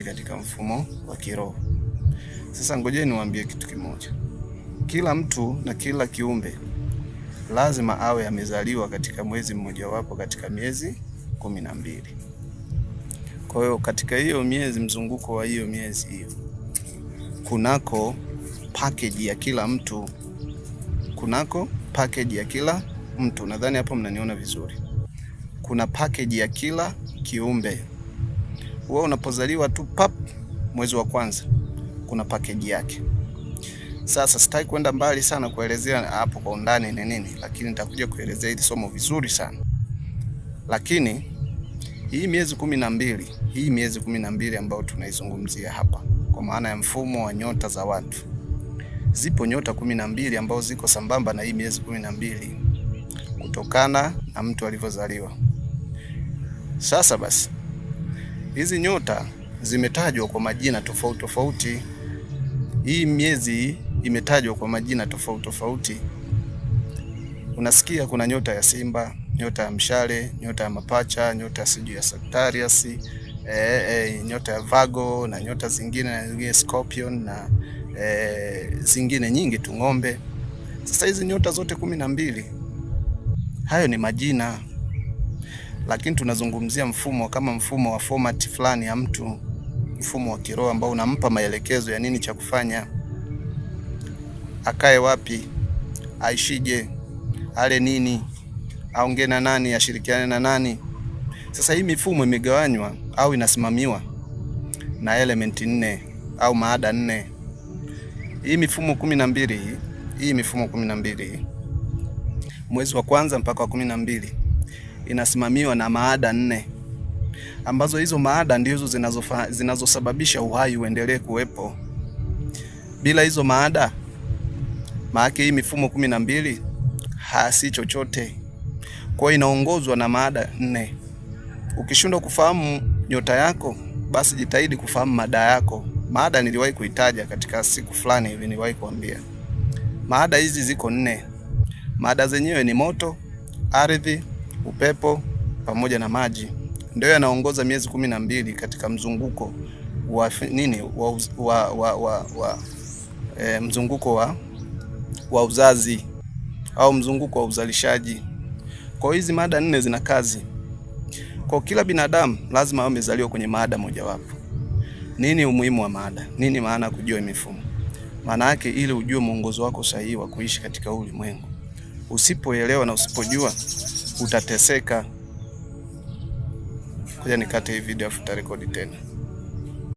katika mfumo wa kiroho. Sasa ngojeni niwaambie kitu kimoja. Kila mtu na kila kiumbe lazima awe amezaliwa katika mwezi mmojawapo katika miezi 12. Kwa hiyo katika hiyo miezi, mzunguko wa hiyo miezi hiyo, kunako package ya kila mtu, Nadhani hapo mnaniona vizuri. Kuna package ya kila kiumbe. Wewe unapozaliwa tu pap, mwezi wa kwanza kuna package yake. Sasa sitaki kwenda mbali sana kuelezea hapo kwa undani ni nini, lakini nitakuja kuelezea hili somo vizuri sana. Lakini hii miezi 12, ambayo tunaizungumzia hapa kwa maana ya mfumo wa nyota za watu, zipo nyota 12 ambazo ziko sambamba na hii miezi 12 kutokana na mtu alivyozaliwa. Sasa basi, hizi nyota zimetajwa kwa majina tofauti tofauti. Hii miezi imetajwa kwa majina tofauti tofauti. Unasikia kuna nyota ya Simba, nyota ya Mshale, nyota ya Mapacha, nyota ya Sagittarius, nyota ya Virgo na nyota zingine Scorpion na zingine nyingi tu, Ng'ombe. Sasa hizi nyota zote 12 hayo ni majina, lakini tunazungumzia mfumo kama mfumo wa format fulani ya mtu, mfumo wa kiroho ambao unampa maelekezo ya nini cha kufanya, akae wapi, aishije, ale nini, aongee na nani, ashirikiane na nani. Sasa hii mifumo imegawanywa au inasimamiwa na element 4 au maada 4. Hii mifumo 12, mwezi wa kwanza mpaka wa 12 inasimamiwa na maada 4, ambazo hizo maada ndizo zinazosababisha uhai uendelee kuwepo. Bila hizo maada, maana hii mifumo 12 hasi chochote. Kwa hiyo inaongozwa na maada 4. Ukishindwa kufahamu nyota yako, basi jitahidi kufahamu mada yako. Maada niliwahi kuitaja katika siku fulani hivi, niliwahi kuambia. Maada hizi ziko 4. Maada zenyewe ni moto, ardhi, upepo pamoja na maji. Ndio yanaongoza miezi 12 katika mzunguko wa mzunguko wa uzazi au mzunguko wa uzalishaji. Kwa hizi maada 4 zina kazi. Kwa kila binadamu lazima awe amezaliwa kwenye maada mojawapo. Nini umuhimu wa maada? Nini maana kujua mifumo? Maana yake ili ujue mwongozo wako sahihi wa kuishi katika ulimwengu. Usipoelewa na usipojua utateseka. Ngoja nikate hii video afu tarekodi tena.